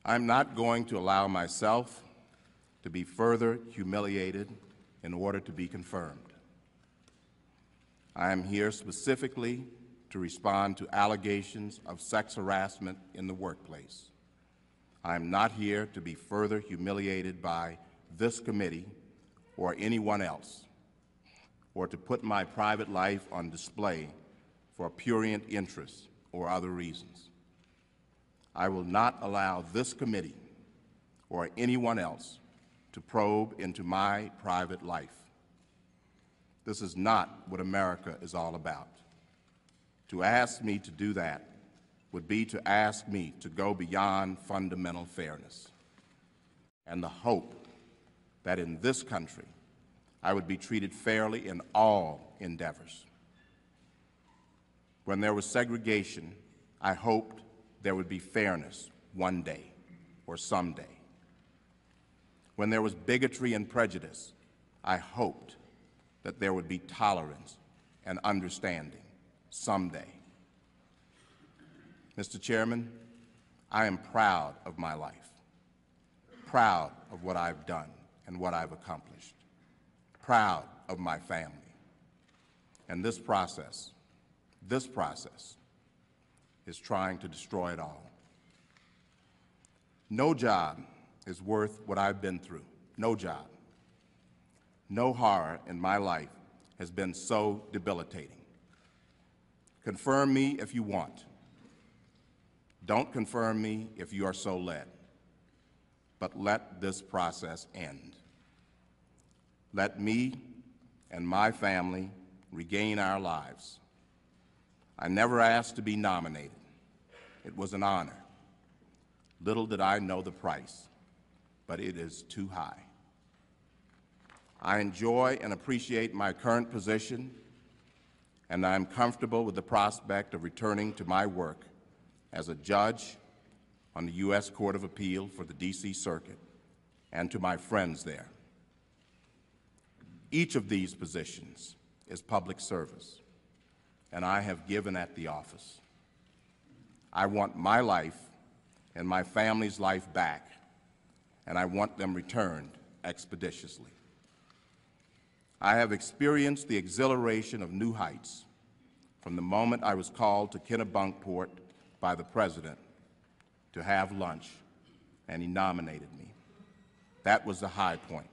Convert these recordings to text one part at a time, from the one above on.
I'm not going to allow myself to be further humiliated in order to be confirmed. I am here specifically to respond to allegations of sex harassment in the workplace. I am not here to be further humiliated by this committee or anyone else, or to put my private life on display for prurient interests or other reasons. I will not allow this committee or anyone else to probe into my private life. This is not what America is all about. To ask me to do that would be to ask me to go beyond fundamental fairness and the hope that in this country I would be treated fairly in all endeavors. When there was segregation, I hoped there would be fairness one day or someday. When there was bigotry and prejudice, I hoped that there would be tolerance and understanding someday. Mr. Chairman, I am proud of my life, proud of what I've done and what I've accomplished, proud of my family. And this process is trying to destroy it all. No job is worth what I've been through. No job. No horror in my life has been so debilitating. Confirm me if you want. Don't confirm me if you are so led. But let this process end. Let me and my family regain our lives. I never asked to be nominated. It was an honor. Little did I know the price, but it is too high. I enjoy and appreciate my current position, and I am comfortable with the prospect of returning to my work as a judge on the U.S. Court of Appeal for the D.C. Circuit and to my friends there. Each of these positions is public service, and I have given at the office. I want my life and my family's life back, and I want them returned expeditiously. I have experienced the exhilaration of new heights from the moment I was called to Kennebunkport by the President to have lunch, and he nominated me. That was the high point.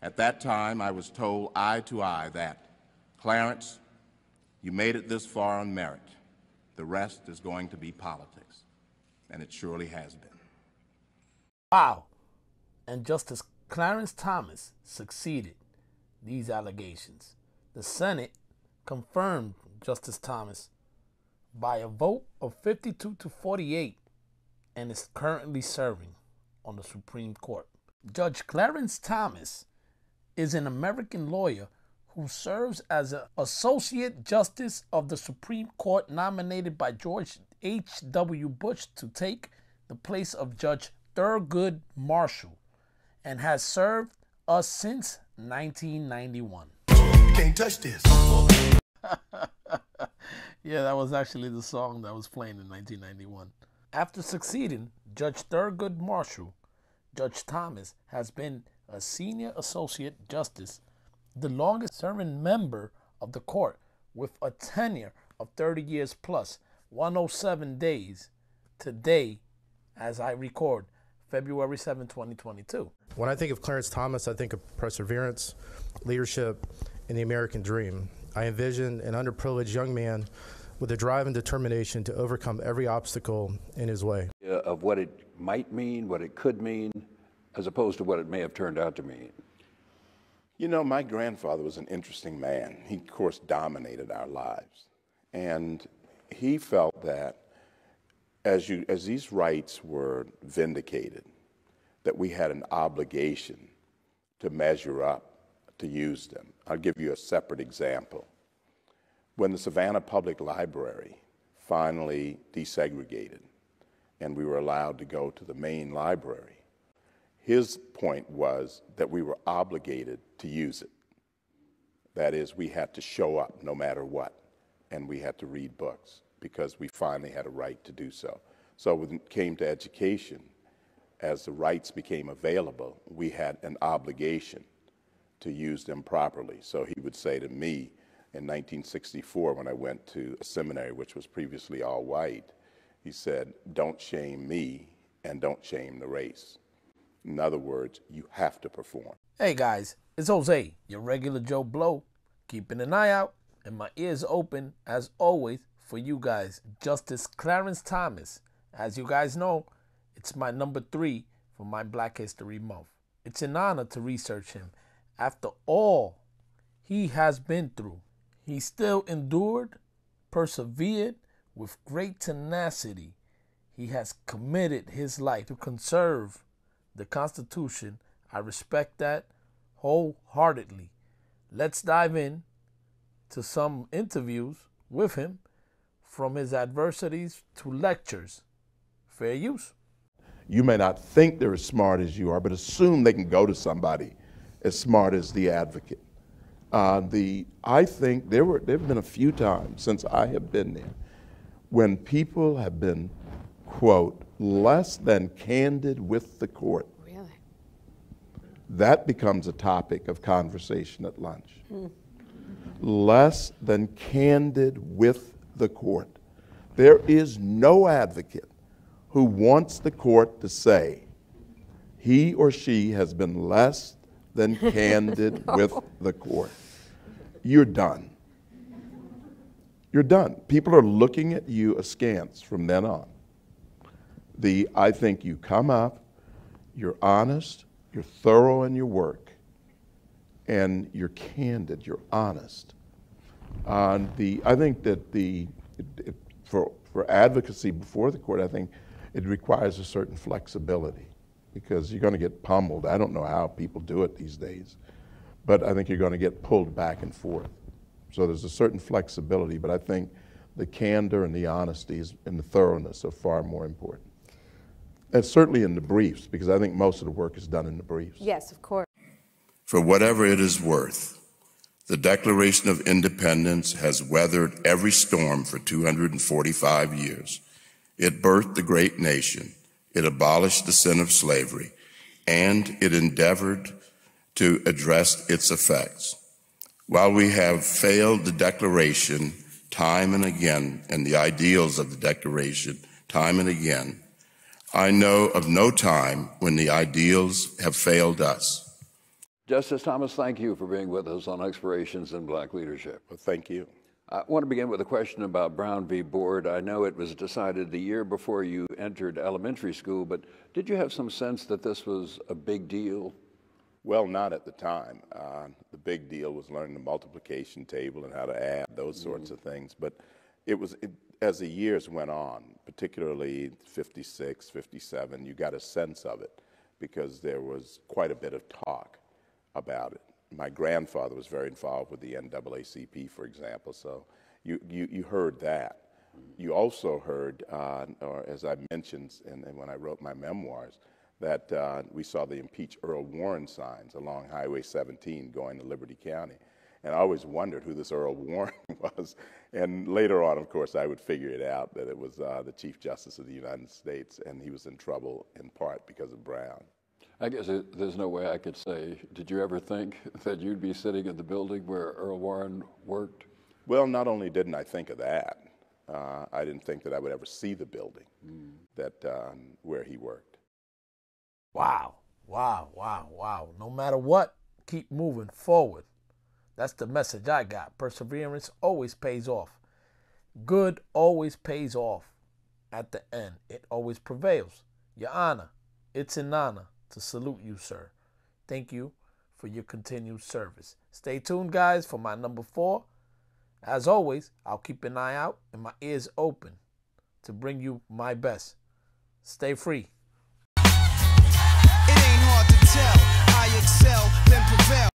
At that time, I was told eye to eye that, Clarence, you made it this far on merit. The rest is going to be politics, and it surely has been. Wow. And Justice Clarence Thomas succeeded these allegations. The Senate confirmed Justice Thomas by a vote of 52 to 48 and is currently serving on the Supreme Court. Judge Clarence Thomas is an American lawyer who serves as an Associate Justice of the Supreme Court nominated by George H.W. Bush to take the place of Judge Thurgood Marshall, and has served us since 1991. Can't touch this. Yeah, that was actually the song that was playing in 1991. After succeeding Judge Thurgood Marshall, Judge Thomas has been a Senior Associate Justice, the longest serving member of the court, with a tenure of 30 years plus 107 days today as I record February 7, 2022. When I think of Clarence Thomas, I think of perseverance, leadership, and the American dream. I envision an underprivileged young man with a drive and determination to overcome every obstacle in his way. Of what it might mean, what it could mean, as opposed to what it may have turned out to mean. You know, my grandfather was an interesting man. He, of course, dominated our lives. And he felt that as these rights were vindicated, that we had an obligation to measure up, to use them. I'll give you a separate example. When the Savannah Public Library finally desegregated and we were allowed to go to the main library, his point was that we were obligated to use it. That is, we had to show up no matter what, and we had to read books because we finally had a right to do so. So when it came to education, as the rights became available, we had an obligation to use them properly. So he would say to me in 1964 when I went to a seminary, which was previously all white, he said, "Don't shame me and don't shame the race." In other words, you have to perform. Hey guys, it's Jose, your regular Joe Blow, keeping an eye out and my ears open, as always, for you guys. Justice Clarence Thomas. As you guys know, it's my number 3 for my Black History Month. It's an honor to research him. After all he has been through, he still endured, persevered with great tenacity. He has committed his life to conserve the Constitution. I respect that wholeheartedly. Let's dive in to some interviews with him, from his adversities to lectures. Fair use. You may not think they're as smart as you are, but assume they can go to somebody as smart as the advocate. I think there have been a few times since I have been there when people have been, quote, less than candid with the court. Really? That becomes a topic of conversation at lunch. Less than candid with the court. There is no advocate who wants the court to say he or she has been less than candid with the court. You're done. You're done. People are looking at you askance from then on. I think you come up, you're honest, you're thorough in your work, and you're candid, you're honest. I think that for advocacy before the court, I think it requires a certain flexibility, because you're going to get pummeled. I don't know how people do it these days, but I think you're going to get pulled back and forth. So there's a certain flexibility, but I think the candor and the honesty and the thoroughness are far more important. And certainly in the briefs, because I think most of the work is done in the briefs. Yes, of course. For whatever it is worth, the Declaration of Independence has weathered every storm for 245 years. It birthed the great nation, it abolished the sin of slavery, and it endeavored to address its effects. While we have failed the Declaration time and again, and the ideals of the Declaration time and again, I know of no time when the ideals have failed us. Justice Thomas, thank you for being with us on Explorations in Black Leadership. Well, thank you. I want to begin with a question about Brown v. Board. I know it was decided the year before you entered elementary school, but did you have some sense that this was a big deal? Well, not at the time. The big deal was learning the multiplication table and how to add, those sorts of things. But as the years went on, particularly 56, 57, you got a sense of it because there was quite a bit of talk about it. My grandfather was very involved with the NAACP, for example, so you heard that. You also heard, or as I mentioned and when I wrote my memoirs, that we saw the impeach Earl Warren signs along Highway 17 going to Liberty County. And I always wondered who this Earl Warren was. And later on, of course, I would figure it out that it was the Chief Justice of the United States, and he was in trouble in part because of Brown. I guess there's no way I could say, did you ever think that you'd be sitting in the building where Earl Warren worked? Well, not only didn't I think of that, I didn't think that I would ever see the building where he worked. Wow, wow, wow, wow. No matter what, keep moving forward. That's the message I got. Perseverance always pays off. Good always pays off at the end. It always prevails. Your Honor, it's an honor to salute you, sir. Thank you for your continued service. Stay tuned, guys, for my number 4. As always, I'll keep an eye out and my ears open to bring you my best. Stay free. It ain't hard to tell. I excel, then prevail.